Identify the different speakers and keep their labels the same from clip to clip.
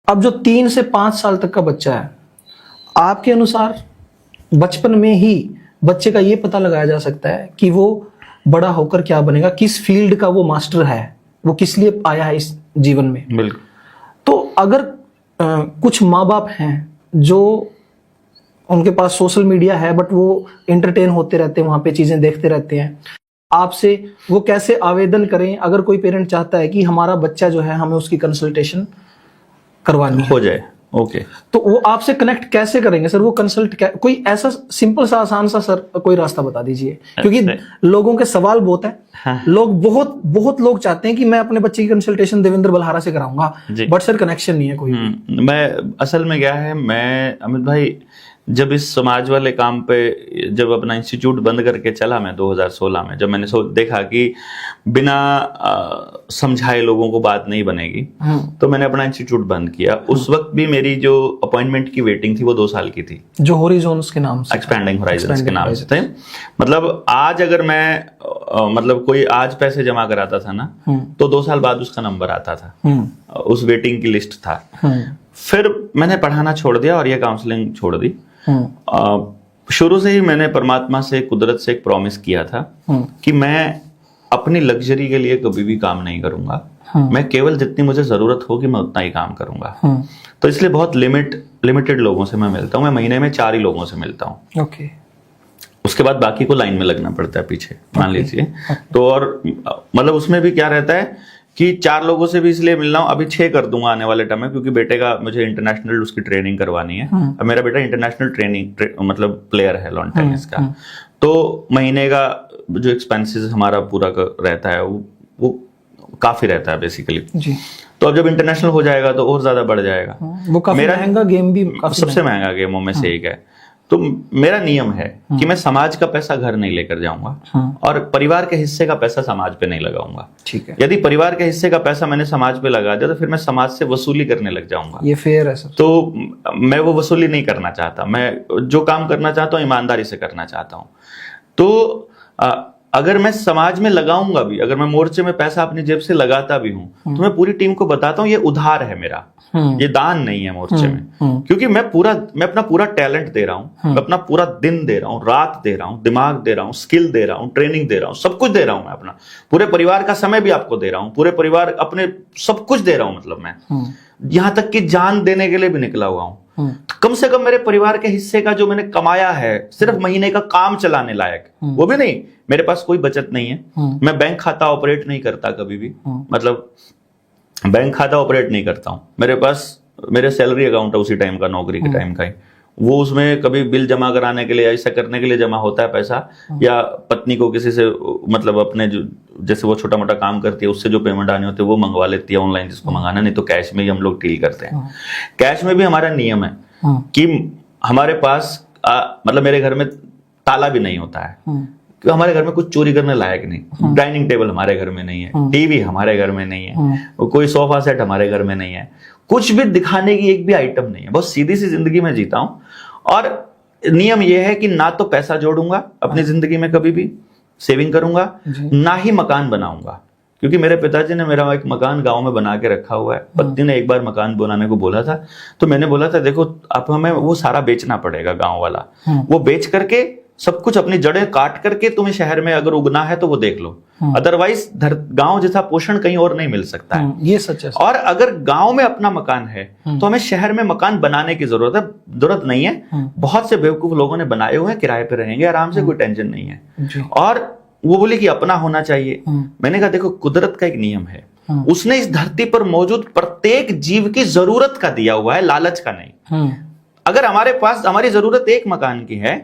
Speaker 1: अब जो 3 से 5 साल तक का बच्चा है, आपके अनुसार बचपन में ही बच्चे का ये पता लगाया जा सकता है कि वो बड़ा होकर क्या बनेगा, किस फील्ड का वो मास्टर है, वो किस लिए आया है इस जीवन में।
Speaker 2: बिल्कुल।
Speaker 1: तो अगर कुछ माँ बाप हैं जो उनके पास सोशल मीडिया है बट वो एंटरटेन होते रहते हैं, वहां पे चीजें देखते रहते हैं, आपसे वो कैसे आवेदन करें अगर कोई पेरेंट चाहता है कि हमारा बच्चा जो है हमें उसकी कंसल्टेशन करवानी
Speaker 2: हो जाए? ओके।
Speaker 1: तो वो आपसे कनेक्ट कैसे करेंगे सर? वो कंसल्ट कोई ऐसा सिंपल सा आसान सा सर कोई रास्ता बता दीजिए, क्योंकि लोगों के सवाल बहुत है।
Speaker 2: हाँ।
Speaker 1: लोग बहुत लोग चाहते हैं कि मैं अपने बच्चे की कंसल्टेशन देवेंद्र बलहारा से कराऊंगा, बट सर कनेक्शन नहीं है कोई।
Speaker 2: मैं असल में क्या है, मैं अमित भाई जब इस समाज वाले काम पे जब अपना इंस्टीट्यूट बंद करके चला मैं 2016 में, जब मैंने देखा कि बिना समझाए लोगों को बात नहीं बनेगी, तो मैंने अपना इंस्टीट्यूट बंद किया। उस वक्त भी मेरी जो अपॉइंटमेंट की वेटिंग थी वो 2 साल की थी,
Speaker 1: जो होरिजोन्स के नाम से,
Speaker 2: एक्सपैंडिंग होराइजन्स के नाम से थे। मतलब आज अगर मैं मतलब कोई आज पैसे जमा कराता था ना, तो 2 साल बाद उसका नंबर आता था, उस वेटिंग की लिस्ट था। फिर मैंने पढ़ाना छोड़ दिया और ये काउंसलिंग छोड़ दी। शुरू से ही मैंने परमात्मा से, कुदरत से एक प्रॉमिस किया था कि मैं अपनी लग्जरी के लिए कभी भी काम नहीं करूंगा, मैं केवल जितनी मुझे जरूरत होगी मैं उतना ही काम करूंगा। तो इसलिए बहुत लिमिटेड लोगों से मैं मिलता हूं। मैं महीने में 4 ही लोगों से मिलता हूं।
Speaker 1: ओके।
Speaker 2: उसके बाद बाकी को लाइन में लगना पड़ता है पीछे, मान लीजिए। तो और मतलब उसमें भी क्या रहता है कि 4 लोगों से भी इसलिए मिल रहा हूँ, अभी 6 कर दूंगा आने वाले टाइम में, क्योंकि बेटे का मुझे इंटरनेशनल उसकी ट्रेनिंग करवानी है। अब मेरा बेटा इंटरनेशनल मतलब प्लेयर है लॉन टेनिस का। तो महीने का जो एक्सपेंसेस हमारा पूरा रहता है वो काफी रहता है बेसिकली जी। तो अब जब इंटरनेशनल हो जाएगा तो और ज्यादा बढ़ जाएगा।
Speaker 1: वो काफी महंगा गेम भी,
Speaker 2: सबसे महंगा गेमों में से एक है। तो मेरा नियम है कि मैं समाज का पैसा घर नहीं लेकर जाऊंगा और परिवार के हिस्से का पैसा समाज पे नहीं लगाऊंगा।
Speaker 1: ठीक है।
Speaker 2: यदि परिवार के हिस्से का पैसा मैंने समाज पे लगा दिया तो फिर मैं समाज से वसूली करने लग जाऊंगा।
Speaker 1: ये फेयर है सर।
Speaker 2: तो मैं वो वसूली नहीं करना चाहता। मैं जो काम करना चाहता हूँ ईमानदारी से करना चाहता हूँ। तो अगर मैं समाज में लगाऊंगा भी, अगर मैं मोर्चे में पैसा अपनी जेब से लगाता भी हूं, तो मैं पूरी टीम को बताता हूं ये उधार है मेरा, ये दान नहीं है मोर्चे में। क्योंकि मैं अपना पूरा टैलेंट दे रहा हूं, मैं अपना पूरा दिन दे रहा हूं, रात दे रहा हूं, दिमाग दे रहा हूं, स्किल दे रहा हूं, ट्रेनिंग दे रहा हूं, सब कुछ दे रहा हूं। मैं अपना पूरे परिवार का समय भी आपको दे रहा हूं, पूरे परिवार अपने सब कुछ दे रहा हूं। मतलब मैं यहां तक कि जान देने के लिए भी निकला हुआ हूं। तो कम से कम मेरे परिवार के हिस्से का जो मैंने कमाया है, सिर्फ महीने का काम चलाने लायक, वो भी नहीं, मेरे पास कोई बचत नहीं है, मैं बैंक खाता ऑपरेट नहीं करता कभी भी, मतलब बैंक खाता ऑपरेट नहीं करता हूं। मेरे पास मेरे सैलरी अकाउंट है उसी टाइम का, नौकरी के टाइम का ही, वो उसमें कभी बिल जमा कराने के लिए, ऐसा करने के लिए जमा होता है पैसा, या पत्नी को किसी से मतलब अपने जो जैसे वो छोटा मोटा काम करती है उससे जो पेमेंट आनी होती है वो मंगवा लेती है ऑनलाइन, जिसको मंगाना, नहीं तो कैश में ही हम लोग डील करते हैं। कैश में भी हमारा नियम है कि हमारे पास मतलब मेरे घर में ताला भी नहीं होता है, क्योंकि हमारे घर में कुछ चोरी करने लायक नहीं। डाइनिंग टेबल हमारे घर में नहीं है, टीवी हमारे घर में नहीं है, कोई सोफा सेट हमारे घर में नहीं है, कुछ भी दिखाने की एक भी आइटम नहीं है। बहुत सीधी सी जिंदगी में जीता हूं। और नियम यह है कि ना तो पैसा जोड़ूंगा अपनी जिंदगी में, कभी भी सेविंग करूंगा, ना ही मकान बनाऊंगा, क्योंकि मेरे पिताजी ने मेरा एक मकान गांव में बना के रखा हुआ है। पत्नी ने एक बार मकान बनाने को बोला था, तो मैंने बोला था देखो अब हमें वो सारा बेचना पड़ेगा, गांव वाला, वो बेच करके सब कुछ अपनी जड़ें काट करके तुम्हें शहर में अगर उगना है तो वो देख लो, अदरवाइज गांव जैसा पोषण कहीं और नहीं मिल सकता है।
Speaker 1: ये सच है।
Speaker 2: और अगर गांव में अपना मकान है तो हमें शहर में मकान बनाने की जरूरत नहीं है। बहुत से बेवकूफ लोगों ने बनाए हुए हैं, किराए पे रहेंगे आराम से, कोई टेंशन नहीं है। और वो बोले कि अपना होना चाहिए। मैंने कहा देखो कुदरत का एक नियम है, उसने इस धरती पर मौजूद प्रत्येक जीव की जरूरत का दिया हुआ है, लालच का नहीं। अगर हमारे पास हमारी जरूरत एक मकान की है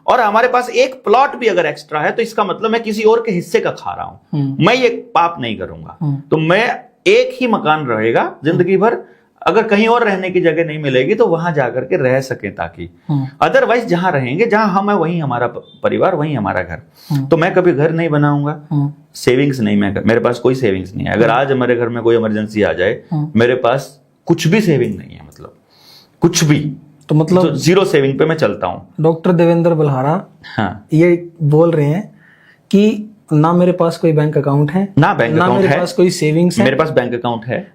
Speaker 2: और हमारे पास एक प्लॉट भी अगर एक्स्ट्रा है, तो इसका मतलब मैं किसी और के हिस्से का खा रहा हूं। मैं ये पाप नहीं करूंगा। तो मैं एक ही मकान रहेगा जिंदगी भर, अगर कहीं और रहने की जगह नहीं मिलेगी तो वहां जाकर के रह सके, ताकि अदरवाइज जहां रहेंगे, जहां हम है वहीं हमारा परिवार, वहीं हमारा घर। तो मैं कभी घर नहीं बनाऊंगा, सेविंग्स नहीं, मेरे पास कोई सेविंग्स नहीं है। अगर आज हमारे घर में कोई इमरजेंसी आ जाए, मेरे पास कुछ भी सेविंग नहीं है, मतलब कुछ भी। तो मतलब जीरो सेविंग पे मैं चलता हूं।
Speaker 1: डॉक्टर देवेंद्र बलहारा ये बोल रहे हैं कि ना मेरे पास कोई बैंक अकाउंट है,
Speaker 2: ना बैंक अकाउंट है,
Speaker 1: मेरे पास कोई सेविंग्स है।
Speaker 2: मेरे पास बैंक अकाउंट है,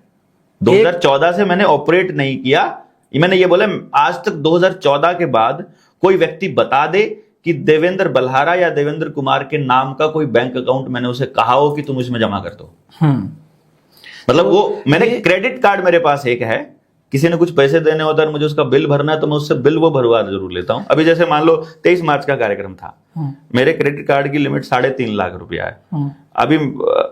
Speaker 2: 2014 से मैंने ऑपरेट नहीं किया। मैंने ये बोला आज तक 2014 के बाद कोई व्यक्ति बता दे कि देवेंद्र बल्हारा या देवेंद्र कुमार के नाम का कोई बैंक अकाउंट मैंने उसे कहा हो कि तुम इसमें जमा कर दो। मतलब वो मैंने क्रेडिट कार्ड मेरे पास एक है, किसी ने कुछ पैसे देने होता है मुझे उसका बिल भरना है तो मैं उससे बिल वो भरवा जरूर लेता हूं। अभी जैसे मान लो 23 मार्च का कार्यक्रम था, मेरे क्रेडिट कार्ड की लिमिट 3.5 लाख रुपया है। अभी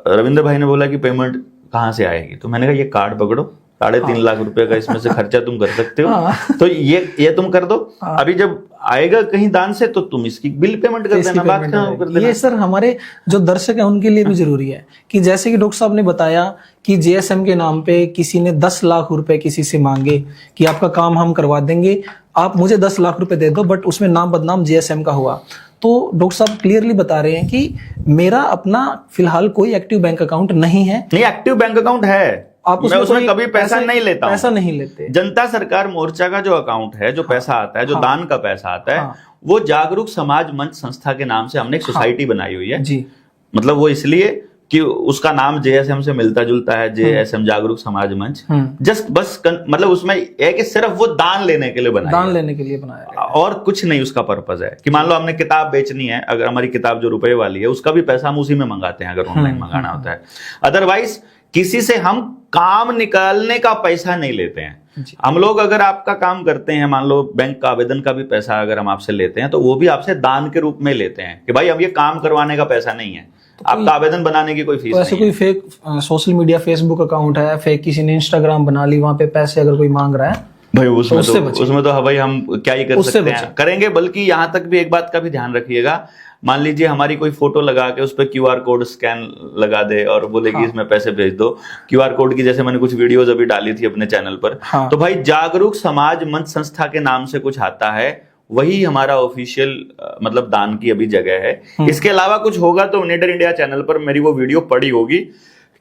Speaker 2: रविंद्र भाई ने बोला कि पेमेंट कहाँ से आएगी, तो मैंने कहा ये कार्ड पकड़ो, 3.5 लाख रुपए का इसमें से खर्चा तुम कर सकते हो, तो ये तुम कर दो। अभी जब आएगा कहीं दान से तो तुम इसकी बिल पेमेंट कर देना, बात कहाँ कर देना।
Speaker 1: ये सर हमारे जो दर्शक है उनके लिए भी जरूरी है कि जैसे कि डॉक्टर साहब ने बताया कि जेएसएम के नाम पे किसी ने 10 लाख रुपए किसी से मांगे कि आपका काम हम करवा देंगे, आप मुझे 10 लाख रुपए दे दो, बट उसमें नाम बदनाम जेएसएम का हुआ। तो डॉक्टर साहब क्लियरली बता रहे हैं कि मेरा अपना फिलहाल कोई एक्टिव बैंक अकाउंट नहीं है।
Speaker 2: नहीं, एक्टिव बैंक अकाउंट है,
Speaker 1: आप
Speaker 2: मैं उसमें कभी पैसा नहीं लेता हूं।
Speaker 1: पैसा नहीं लेते।
Speaker 2: जनता सरकार मोर्चा का जो अकाउंट है, जो पैसा आता है, जो दान का पैसा आता है, वो जागरूक समाज मंच संस्था के नाम से हमने एक सोसाइटी बनाई हुई है जी। मतलब वो इसलिए कि उसका नाम जेएसएम से मिलता जुलता है, जेएसएम जागरूक समाज मंच। जस्ट बस मतलब उसमें है कि सिर्फ वो दान लेने के लिए बनाया,
Speaker 1: दान लेने के लिए बनाया,
Speaker 2: और कुछ नहीं उसका पर्पज है। कि मान लो हमने किताब बेचनी है, अगर हमारी किताब जो रुपए वाली है उसका भी पैसा हम उसी में मंगाते हैं अगर ऑनलाइन मंगाना होता है। अदरवाइज किसी से हम काम निकालने का पैसा नहीं लेते हैं। हम लोग अगर आपका काम करते हैं, मान लो बैंक का आवेदन का भी पैसा अगर हम आपसे लेते हैं तो वो भी आपसे दान के रूप में लेते हैं कि भाई हम ये काम करवाने का पैसा नहीं है, आपका आवेदन बनाने की कोई फीस नहीं है।
Speaker 1: कोई fake social media Facebook account है, फेक किसी ने इंस्टाग्राम बना ली, वहां पे पैसे अगर कोई मांग रहा है
Speaker 2: भाई उसमें तो भाई हम क्या ही कर सकते हैं, करेंगे। बल्कि यहां तक भी एक बात का भी ध्यान रखिएगा, मान लीजिए हमारी कोई फोटो लगा के उस पर क्यूआर कोड स्कैन लगा दे और बोले कि इसमें पैसे भेज दो। क्यूआर कोड की जैसे मैंने कुछ वीडियोस अभी डाली थी अपने चैनल पर, तो भाई जागरूक समाज मंच संस्था के नाम से कुछ आता है, वही हमारा ऑफिशियल मतलब दान की अभी जगह है। इसके अलावा कुछ होगा तो निडर इंडिया चैनल पर मेरी वो वीडियो पड़ी होगी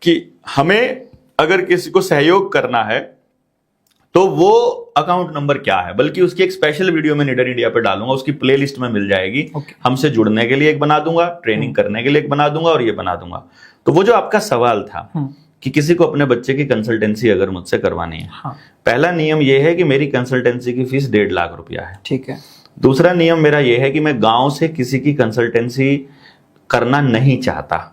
Speaker 2: कि हमें अगर किसी को सहयोग करना है तो वो अकाउंट नंबर क्या है, बल्कि उसकी एक स्पेशल वीडियो में निडर इंडिया पे डालूंगा, उसकी प्लेलिस्ट में मिल जाएगी। हमसे जुड़ने के लिए एक बना दूंगा, ट्रेनिंग करने के लिए एक बना दूंगा और ये बना दूंगा। तो वो जो आपका सवाल था कि किसी को अपने बच्चे की कंसल्टेंसी अगर मुझसे करवानी है, पहला नियम ये है कि मेरी कंसल्टेंसी की फीस 1.5 लाख रुपया है।
Speaker 1: ठीक है।
Speaker 2: दूसरा नियम मेरा ये है कि मैं गांव से किसी की कंसल्टेंसी करना नहीं चाहता।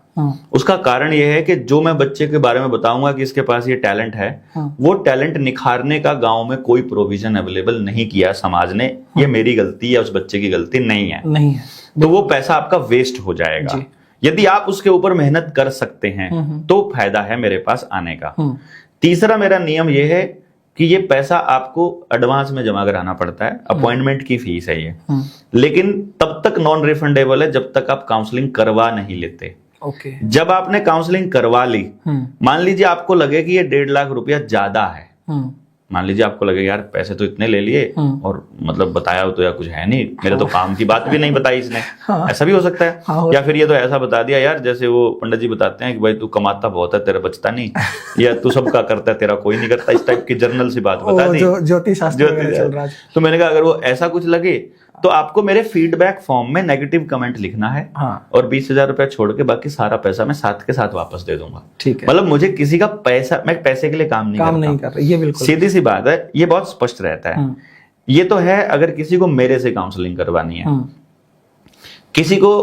Speaker 2: उसका कारण यह है कि जो मैं बच्चे के बारे में बताऊंगा कि इसके पास ये टैलेंट है, वो टैलेंट निखारने का गांव में कोई प्रोविजन अवेलेबल नहीं किया समाज ने। ये मेरी गलती या उस बच्चे की गलती नहीं है, तो वो पैसा आपका वेस्ट हो जाएगा। यदि आप उसके ऊपर मेहनत कर सकते हैं तो फायदा है मेरे पास आने का। तीसरा मेरा नियम यह है कि ये पैसा आपको एडवांस में जमा कराना पड़ता है, अपॉइंटमेंट की फीस है ये, लेकिन तब तक नॉन रिफंडेबल है जब तक आप काउंसलिंग करवा नहीं लेते। जब आपने काउंसलिंग करवा ली, मान लीजिए आपको लगे कि ये 1.5 लाख रुपया ज्यादा है, मान लीजिए आपको लगे यार पैसे तो इतने ले लिए और मतलब बताया तो या कुछ है नहीं, मेरे तो काम की बात भी नहीं बताई इसने, ऐसा भी हो सकता है। या फिर ये तो ऐसा बता दिया यार, जैसे वो पंडित जी बताते हैं कि भाई तू कमाता बहुत है तेरा बचता नहीं, या तू सबका करता है तेरा कोई नहीं करता, इस टाइप की जर्नल सी बात बता दी,
Speaker 1: ज्योतिष शास्त्र।
Speaker 2: तो मैंने कहा अगर वो ऐसा कुछ लगे तो आपको मेरे फीडबैक फॉर्म में नेगेटिव कमेंट लिखना है, और 20,000 रुपया छोड़ के बाकी सारा पैसा मैं साथ के साथ वापस दे दूंगा। ठीक है। मतलब मुझे किसी का पैसा, मैं पैसे के लिए काम नहीं कर रहा, ये बिल्कुल सीधी सी बात है, ये बहुत स्पष्ट रहता है। ये तो है अगर किसी को मेरे से काउंसलिंग करवानी है। किसी को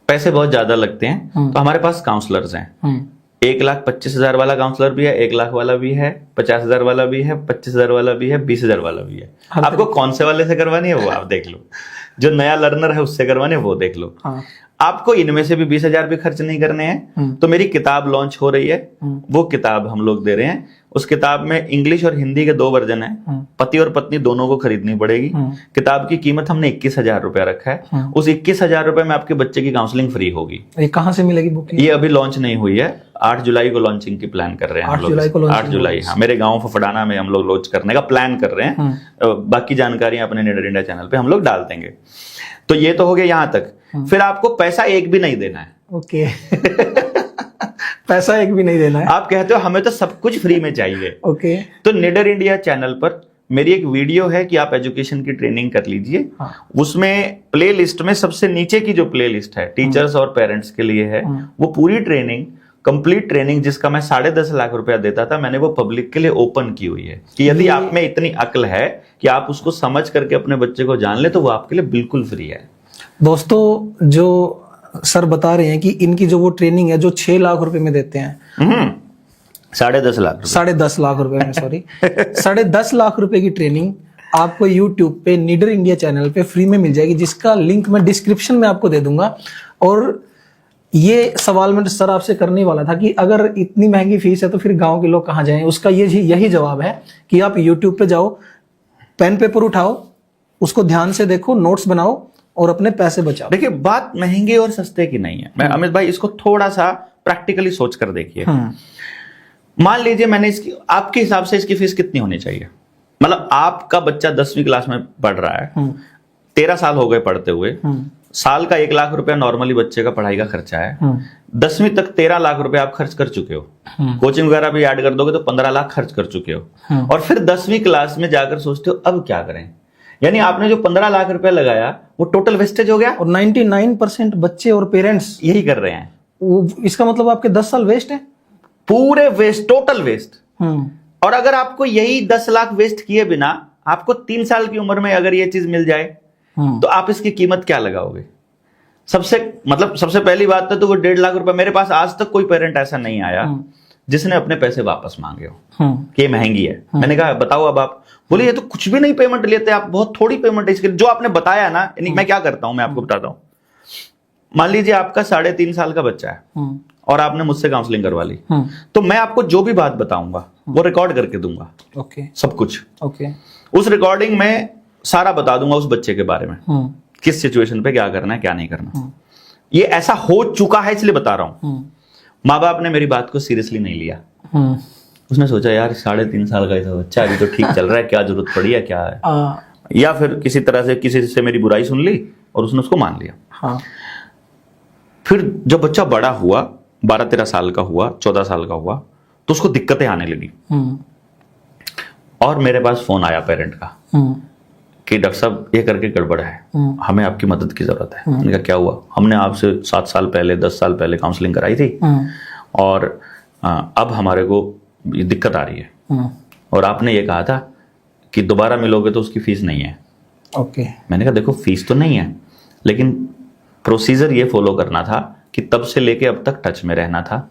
Speaker 2: पैसे बहुत ज्यादा लगते हैं तो हमारे पास काउंसलर्स हैं। 1,25,000 वाला काउंसलर भी है, 1 लाख वाला भी है, 50,000 वाला भी है, 25,000 वाला भी है, 20,000 वाला भी है। आपको कौन से वाले से करवानी है वो आप देख लो, जो नया लर्नर है उससे करवानी है वो देख लो। आपको इनमें से भी 20,000 भी खर्च नहीं करने हैं तो मेरी किताब लॉन्च हो रही है, वो किताब हम लोग दे रहे हैं। उस किताब में इंग्लिश और हिंदी के 2 वर्जन है, पति और पत्नी दोनों को खरीदनी पड़ेगी। किताब की कीमत हमने 21,000 रुपया रखा है। उस 21,000 रुपए में आपके बच्चे की काउंसलिंग फ्री होगी।
Speaker 1: ये कहाँ से मिलेगी बुक? ये
Speaker 2: अभी लॉन्च नहीं हुई है, 8 जुलाई को लॉन्चिंग की प्लान कर रहे हैं। 8 जुलाई, हाँ, मेरे गाँव फफड़ाना में हम लोग लॉन्च करने का प्लान कर रहे हैं। बाकी जानकारियां अपने निडर इंडिया चैनल पे हम लोग डाल देंगे। तो ये तो हो गया यहां तक। फिर आपको पैसा एक भी नहीं देना है।
Speaker 1: ओके। पैसा एक भी नहीं देना है।
Speaker 2: आप कहते हो हमें तो सब कुछ फ्री में चाहिए।
Speaker 1: ओके।
Speaker 2: तो निडर इंडिया चैनल पर मेरी एक वीडियो है कि आप एजुकेशन की ट्रेनिंग कर लीजिए। उसमें प्ले लिस्ट में सबसे नीचे की जो प्ले लिस्ट है टीचर्स और पेरेंट्स के लिए है, वो पूरी ट्रेनिंग कंप्लीट ट्रेनिंग जिसका मैं 10.5 लाख रुपया देता था, मैंने वो पब्लिक के लिए ओपन की हुई है कि यदि आप में इतनी अक्ल है कि आप उसको समझ करके अपने बच्चे को जान ले तो वो आपके लिए बिल्कुल फ्री है।
Speaker 1: दोस्तों, जो सर बता रहे हैं कि इनकी जो वो ट्रेनिंग है जो 6 लाख रुपए में देते हैं,
Speaker 2: 10.5 लाख,
Speaker 1: 10.5 लाख रुपए में, सॉरी 10.5 लाख रुपए की ट्रेनिंग आपको YouTube पे नीडर इंडिया चैनल पे फ्री में मिल जाएगी, जिसका लिंक मैं डिस्क्रिप्शन में आपको दे दूंगा। और ये सवाल मैं सर आपसे करने वाला था कि अगर इतनी महंगी फीस है तो फिर गांव के लोग कहाँ जाएं? उसका यही जवाब है कि आप YouTube पे जाओ, पेन पेपर उठाओ, उसको ध्यान से देखो, नोट्स बनाओ और अपने पैसे बचाओ।
Speaker 2: देखिए, बात महंगे और सस्ते की नहीं है। मैं अमित भाई इसको थोड़ा सा प्रैक्टिकली सोच कर देखिए। मान लीजिए मैंने इसकी, आपके हिसाब से इसकी फीस कितनी होनी चाहिए? मतलब आपका बच्चा 10वीं क्लास में पढ़ रहा है, 13 साल हो गए पढ़ते हुए, साल का 1 लाख रुपया नॉर्मली बच्चे का पढ़ाई का खर्चा है। 10वीं तक 13 लाख रुपया आप खर्च कर चुके हो, कोचिंग वगैरह भी ऐड कर दोगे तो 15 लाख खर्च कर चुके हो। और फिर 10वीं क्लास में जाकर सोचते हो अब क्या करें? यानी आपने जो 15 लाख रुपया लगाया वो टोटल वेस्टेज हो गया।
Speaker 1: और 99% बच्चे और पेरेंट्स
Speaker 2: यही कर रहे हैं।
Speaker 1: इसका मतलब आपके 10 साल वेस्ट है,
Speaker 2: पूरे वेस्ट, टोटल वेस्ट। और अगर आपको यही 10 लाख वेस्ट किए बिना आपको 3 साल की उम्र में अगर ये चीज मिल जाए तो आप इसकी कीमत क्या लगाओगे? सबसे पहली बात तो वो 1.5 लाख रुपए, मेरे पास आज तक कोई पेरेंट ऐसा नहीं आया जिसने अपने पैसे वापस मांगे हो कि महंगी है। मैंने कहा बताओ अब आप, बोले ये तो कुछ भी नहीं पेमेंट लेते आप, बहुत थोड़ी पेमेंट है इसके। जो आपने बताया ना, मैं क्या करता हूं, मैं आपको बताता हूं। मान लीजिए आपका 3.5 साल का बच्चा है और आपने मुझसे काउंसलिंग करवा ली, तो मैं आपको जो भी बात बताऊंगा वो रिकॉर्ड करके दूंगा।
Speaker 1: ओके,
Speaker 2: सब कुछ।
Speaker 1: ओके,
Speaker 2: उस रिकॉर्डिंग में सारा बता दूंगा उस बच्चे के बारे में, किस सिचुएशन पे क्या करना है क्या नहीं करना। ये ऐसा हो चुका है इसलिए बता रहा हूं। माँ बाप ने मेरी बात को सीरियसली नहीं लिया। उसने सोचा यार 3.5 साल का ही था बच्चा, अभी तो ठीक चल रहा है, क्या जरूरत पड़ी है, क्या है। या फिर किसी तरह से किसी से मेरी बुराई सुन ली और उसने उसको मान लिया। फिर जब बच्चा बड़ा हुआ, 12-13 साल का हुआ, 14 साल का हुआ, तो उसको दिक्कतें आने लगी। और मेरे पास फोन आया पेरेंट का कि डॉक्टर साहब ये करके गड़बड़ है, हमें आपकी मदद की जरूरत है। मैंने कहा क्या हुआ? हमने आपसे 7 साल पहले 10 साल पहले काउंसलिंग कराई थी और अब हमारे को ये दिक्कत आ रही है और आपने ये कहा था कि दोबारा मिलोगे तो उसकी फीस नहीं है।
Speaker 1: ओके।
Speaker 2: मैंने कहा देखो फीस तो नहीं है, लेकिन प्रोसीजर ये फॉलो करना था कि तब से लेके अब तक टच में रहना था।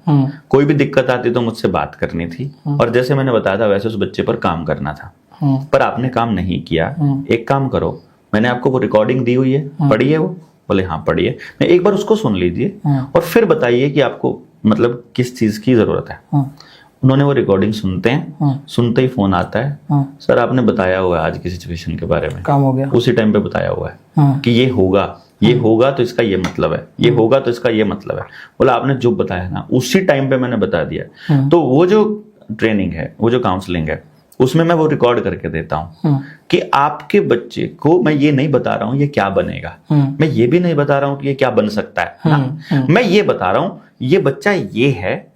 Speaker 2: कोई भी दिक्कत आती तो मुझसे बात करनी थी और जैसे मैंने बताया था वैसे उस बच्चे पर काम करना था। पर आपने काम नहीं किया। एक काम करो, मैंने आपको वो रिकॉर्डिंग दी हुई है, पढ़ी है वो? बोले हाँ पढ़ी है। मैं एक बार उसको सुन लीजिए और फिर बताइए कि आपको मतलब किस चीज की जरूरत है। उन्होंने वो रिकॉर्डिंग सुनते हैं, सुनते ही फोन आता है, सर आपने बताया हुआ है आज की सिचुएशन के बारे में,
Speaker 1: काम हो गया।
Speaker 2: उसी टाइम पे बताया हुआ है कि ये होगा, ये होगा तो इसका ये मतलब है, ये होगा तो इसका ये मतलब है। बोला आपने जो बताया ना उसी टाइम पे मैंने बता दिया। तो वो जो ट्रेनिंग है, वो जो काउंसलिंग है, उसमें मैं वो रिकॉर्ड करके देता हूं कि आपके बच्चे को मैं ये नहीं बता रहा हूं ये क्या बनेगा, मैं ये भी नहीं बता रहा हूं कि ये क्या बन सकता है ना। मैं ये बता रहा हूं ये बच्चा ये है,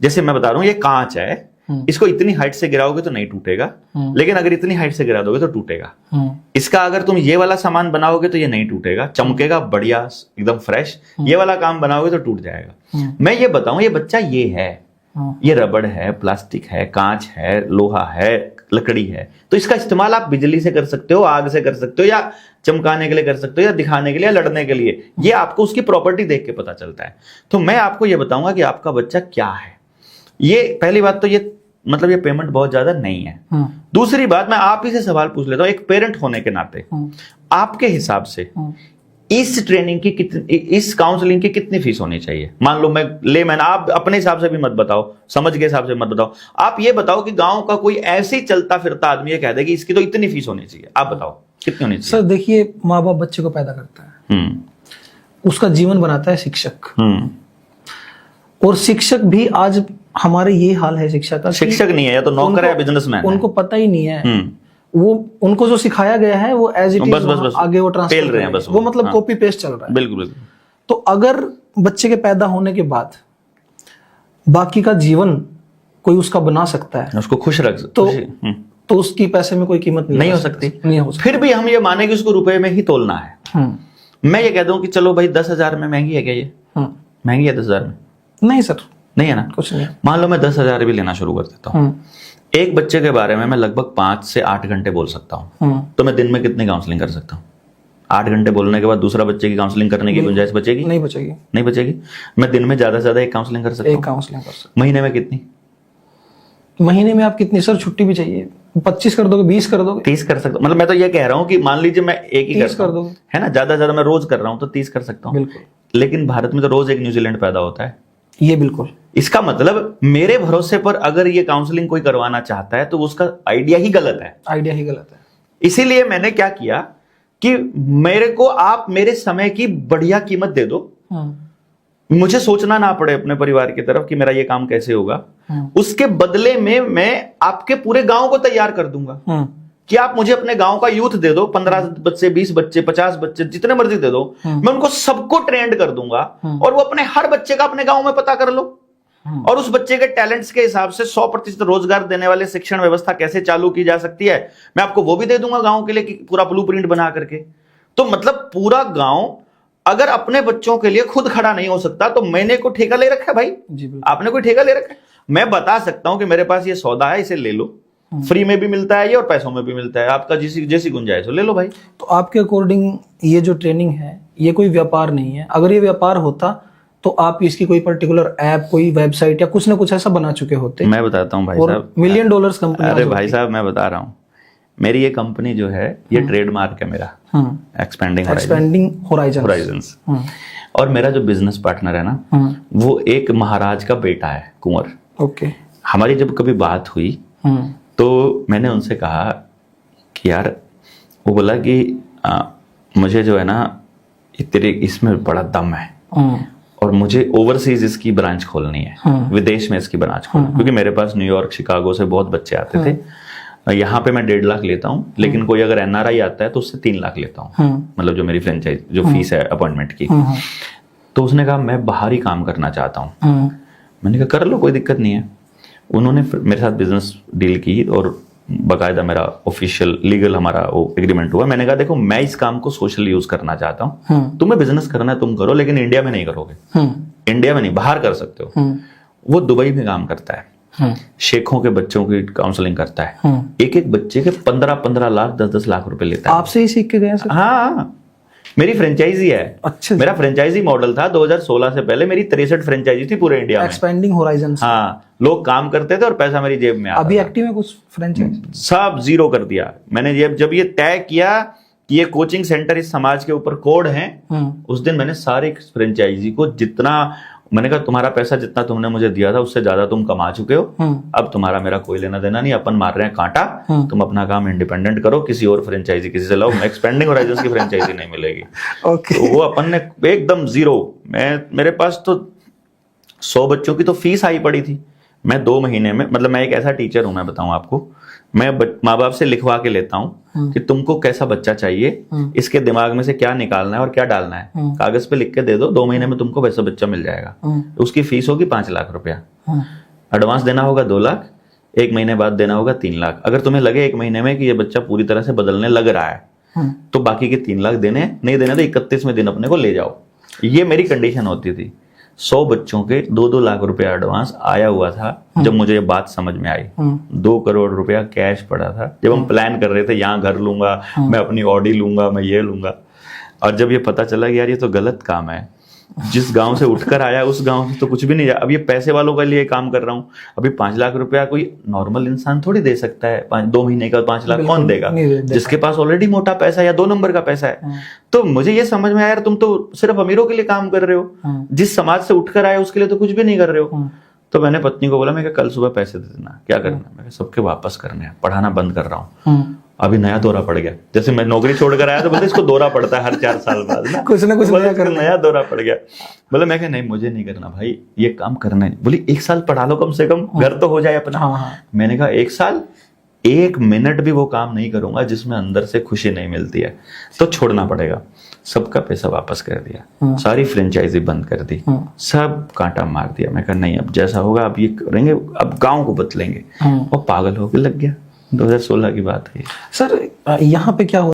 Speaker 2: जैसे मैं बता रहा हूं ये कांच है, इसको इतनी हाइट से गिराओगे तो नहीं टूटेगा, लेकिन अगर इतनी हाइट से गिरा दोगे तो टूटेगा। इसका अगर तुम ये वाला सामान बनाओगे तो ये नहीं टूटेगा, चमकेगा बढ़िया एकदम फ्रेश। ये वाला काम बनाओगे तो टूट जाएगा। मैं ये बताऊं ये बच्चा ये है, ये रबड़ है, प्लास्टिक है, कांच है, लोहा है, लकड़ी है, तो इसका इस्तेमाल आप बिजली से कर सकते हो, आग से कर सकते हो, या चमकाने के लिए कर सकते हो, या दिखाने के लिए, या लड़ने के लिए। ये आपको उसकी प्रॉपर्टी देख के पता चलता है। तो मैं आपको ये बताऊंगा कि आपका बच्चा क्या है। ये पहली बात तो ये मतलब ये पेमेंट बहुत ज्यादा नहीं है। दूसरी बात मैं आप ही से सवाल पूछ लेता हूं एक पेरेंट होने के नाते, आपके हिसाब से इस ट्रेनिंग की कितनी, इस काउंसलिंग की कितनी फीस होनी चाहिए? मान लो मैं लेमैन, आप अपने हिसाब से भी मत बताओ, समझ के हिसाब से मत बताओ, आप ये बताओ कि गांव का कोई ऐसे ही चलता फिरता आदमी ये कह दे कि इसकी तो इतनी फीस होनी चाहिए, आप बताओ कितनी होनी चाहिए?
Speaker 1: सर देखिए, माँ बाप बच्चे को पैदा करता है, उसका जीवन बनाता है शिक्षक, और शिक्षक भी आज हमारे ये हाल है शिक्षा का,
Speaker 2: शिक्षक नहीं है या तो नौकर है, बिजनेसमैन,
Speaker 1: उनको पता ही नहीं है। वो उनको जो सिखाया गया है वो एज इट इज आगे वो ट्रांसफर
Speaker 2: रहे हैं, बस
Speaker 1: वो मतलब कॉपी पेस्ट चल रहा है।
Speaker 2: बिल्कुल बिल्कुल।
Speaker 1: तो अगर बच्चे के पैदा होने के बाद बाकी का जीवन कोई उसका बना सकता है,
Speaker 2: उसको खुश रख
Speaker 1: तो उसकी पैसे में कोई कीमत नहीं हो सकती।
Speaker 2: फिर भी हम ये माने कि उसको रुपए में ही तोलना है। मैं ये कह दूं कि चलो भाई 10,000 में महंगी है क्या? ये महंगी है 10,000 में?
Speaker 1: नहीं सर,
Speaker 2: नहीं है ना।
Speaker 1: कुछ नहीं।
Speaker 2: मान लो मैं 10,000 भी लेना शुरू कर देता हूँ, एक बच्चे के बारे में मैं लगभग 5 से 8 घंटे बोल सकता हूँ, तो मैं दिन में कितनी काउंसलिंग कर सकता हूँ? 8 घंटे बोलने के बाद दूसरा बच्चे की काउंसलिंग करने की गुंजाइश बचेगी?
Speaker 1: नहीं बचेगी।
Speaker 2: नहीं बचेगी। मैं दिन में ज्यादा से ज्यादा एक काउंसलिंग कर सकता हूँ।
Speaker 1: एक काउंसलिंग कर सकते।
Speaker 2: महीने में कितनी?
Speaker 1: महीने में आप कितनी सर छुट्टी भी चाहिए? 25 कर दोगे, 20 कर दोगे,
Speaker 2: 30 कर सकता हूँ। मतलब मैं तो ये कह रहा हूँ कि मान लीजिए मैं एक ही
Speaker 1: 30
Speaker 2: करता
Speaker 1: कर
Speaker 2: हूँ,
Speaker 1: दोगे,
Speaker 2: है ना, ज्यादा से ज्यादा मैं रोज कर रहा हूँ तो 30 कर सकता हूँ।
Speaker 1: बिल्कुल।
Speaker 2: लेकिन भारत में तो रोज एक न्यूजीलैंड पैदा होता है।
Speaker 1: ये बिल्कुल।
Speaker 2: इसका मतलब मेरे भरोसे पर अगर ये काउंसलिंग कोई करवाना चाहता है तो उसका आइडिया ही गलत है।
Speaker 1: आइडिया ही गलत है।
Speaker 2: इसीलिए मैंने क्या किया कि मेरे को आप मेरे समय की बढ़िया कीमत दे दो, मुझे सोचना ना पड़े अपने परिवार की तरफ कि मेरा ये काम कैसे होगा, उसके बदले में मैं आपके पूरे गांव को तैयार कर दूंगा कि आप मुझे अपने गांव का यूथ दे दो, 15 बच्चे, 20 बच्चे, 50 बच्चे, जितने मर्जी दे दो, मैं उनको सबको ट्रेंड कर दूंगा और वो अपने हर बच्चे का अपने गांव में पता कर लो और उस बच्चे के टैलेंट्स के हिसाब से 100% रोजगार देने वाले शिक्षण व्यवस्था कैसे चालू की जा सकती है, मैं आपको वो भी दे दूंगा गांव के लिए कि पूरा ब्लूप्रिंट बना करके। तो मतलब पूरा गांव अगर अपने बच्चों के लिए खुद खड़ा नहीं हो सकता तो मैंने को ठेका ले रखा है भाई, आपने कोई ठेका ले रखा है? मैं बता सकता हूं कि मेरे पास ये सौदा है, इसे ले लो, फ्री में भी मिलता है ये और पैसों में भी मिलता है, आपका जैसी गुंजाइश हो ले लो भाई।
Speaker 1: तो आपके अकॉर्डिंग ये जो ट्रेनिंग है ये कोई व्यापार नहीं है। अगर ये व्यापार होता तो आप इसकी कोई पर्टिकुलर ऐप, कोई वेबसाइट या कुछ ना कुछ ऐसा बना चुके होते।
Speaker 2: मैं बताता हूँ भाई साहब,
Speaker 1: $1 मिलियन कंपनी।
Speaker 2: अरे भाई साहब मैं बता रहा हूँ, मेरी ये कंपनी जो है ये ट्रेडमार्क है मेरा, एक्सपेंडिंग होराइजन्स। और मेरा जो बिजनेस पार्टनर है ना वो एक महाराज का बेटा है, कुंवर।
Speaker 1: ओके।
Speaker 2: हमारी जब कभी बात हुई तो मैंने उनसे कहा कि यार, वो बोला कि मुझे जो है ना तेरे इसमें बड़ा दम है और मुझे ओवरसीज इसकी ब्रांच खोलनी है, विदेश में इसकी ब्रांच खोलनी, क्योंकि मेरे पास न्यूयॉर्क, शिकागो से बहुत बच्चे आते थे। यहाँ पे मैं 1.5 लाख लेता हूँ, लेकिन कोई अगर एनआरआई आता है तो उससे 3 लाख लेता हूँ, मतलब जो मेरी फ्रेंचाइज जो फीस है अपॉइंटमेंट की। तो उसने कहा मैं बाहर ही काम करना चाहता हूँ। मैंने कहा कर लो, कोई दिक्कत नहीं है। उन्होंने मेरे साथ बिजनेस डील की और बाकायदा मेरा ऑफिशियल लीगल हमारा वो एग्रीमेंट हुआ। मैंने कहा देखो मैं इस काम को सोशल यूज करना चाहता हूँ, तुम्हें बिजनेस करना है तुम करो, लेकिन इंडिया में नहीं करोगे। इंडिया में नहीं, बाहर कर सकते हो। वो दुबई में काम करता है, शेखों के बच्चों की काउंसलिंग करता है, एक एक बच्चे के 15-15 लाख 10-10 लाख रुपए लेता है।
Speaker 1: आपसे ही सीख के गए सर?
Speaker 2: हाँ, मेरी फ्रेंचाइजी है।
Speaker 1: अच्छा।
Speaker 2: मेरा फ्रेंचाइजी मॉडल था 2016 से पहले मेरी 63 फ्रेंचाइजी थी पूरे इंडिया में,
Speaker 1: एक्सपेंडिंग होराइजन्स।
Speaker 2: हाँ, लोग काम करते थे और पैसा मेरी जेब में आता
Speaker 1: अभी
Speaker 2: था।
Speaker 1: एक्टिव है कुछ फ्रेंचाइजी?
Speaker 2: सब जीरो कर दिया मैंने। जब ये तय किया कि ये कोचिंग सेंटर इस समाज के ऊपर कोड है, उस दिन मैंने सारे फ्रेंचाइजी को जितना, मैंने कहा तुम्हारा पैसा जितना तुमने मुझे दिया था उससे ज्यादा तुम कमा चुके हो, अब तुम्हारा मेरा कोई लेना देना नहीं, अपन मार रहे हैं कांटा, तुम अपना काम इंडिपेंडेंट करो, किसी और फ्रेंचाइजी किसी से लाओ, एक्सपेंडिंग होराइजन्स की फ्रेंचाइजी नहीं मिलेगी।
Speaker 1: ओके।
Speaker 2: तो वो अपन ने एकदम जीरो। मेरे पास तो 100 बच्चों की तो फीस आई पड़ी थी। मैं 2 महीने में, मतलब मैं एक ऐसा टीचर हूं, मैं बताऊं आपको, मैं माँ बाप से लिखवा के लेता हूं कि तुमको कैसा बच्चा चाहिए, इसके दिमाग में से क्या निकालना है और क्या डालना है, कागज पे लिख के दे दो, 2 महीने में तुमको वैसा बच्चा मिल जाएगा। उसकी फीस होगी 5 लाख रुपया, एडवांस देना होगा 2 लाख, 1 महीने बाद देना होगा 3 लाख। अगर तुम्हें लगे 1 महीने में कि ये बच्चा पूरी तरह से बदलने लग रहा है तो बाकी के 3 लाख देने, नहीं देने तो 31वें दिन अपने को ले जाओ। ये मेरी कंडीशन होती थी। 100 बच्चों के 2-2 लाख रुपया एडवांस आया हुआ था जब मुझे ये बात समझ में आई। 2 करोड़ रुपया कैश पड़ा था जब हम प्लान कर रहे थे, यहाँ घर लूंगा मैं, अपनी ऑडी लूंगा मैं, ये लूंगा। और जब ये पता चला कि यार ये तो गलत काम है, जिस गांव से उठकर आया उस गांव से तो कुछ भी नहीं। अब ये पैसे वालों के लिए काम कर रहा हूँ। अभी 5 लाख रुपया कोई नॉर्मल इंसान थोड़ी दे सकता है। 2 महीने का 5 लाख कौन देगा? जिसके पास ऑलरेडी मोटा पैसा या 2 नंबर का पैसा है। तो मुझे ये समझ में आया यार तुम तो सिर्फ अमीरों के लिए काम कर रहे हो, जिस समाज से उठकर आए उसके लिए तो कुछ भी नहीं कर रहे हो। तो मैंने पत्नी को बोला, मैं कल सुबह पैसे दे देना। क्या करना? मैं सबके वापस करने हैं, पढ़ाना बंद कर रहा हूँ। अभी नया दौरा पड़ गया। जैसे मैं नौकरी छोड़कर आया तो बोलते इसको दौरा पड़ता है हर 4 साल बाद ना
Speaker 1: कुछ
Speaker 2: नया दौरा पड़ गया। बोले, मैं कहा नहीं मुझे नहीं करना भाई, ये काम करना है। बोली 1 साल पढ़ा लो कम से कम, घर तो हो जाए अपना। मैंने कहा 1 साल 1 मिनट भी वो काम नहीं करूंगा जिसमें अंदर से खुशी नहीं मिलती है, तो छोड़ना पड़ेगा। सबका पैसा वापस कर दिया, सारी फ्रेंचाइजी बंद कर दी, सब कांटा मार दिया। मैं कहा नहीं अब जैसा होगा अब ये करेंगे, अब गांव को बदलेंगे। और पागल होकर लग गया। 2016 की बात है।
Speaker 1: सर यहाँ पे क्या हो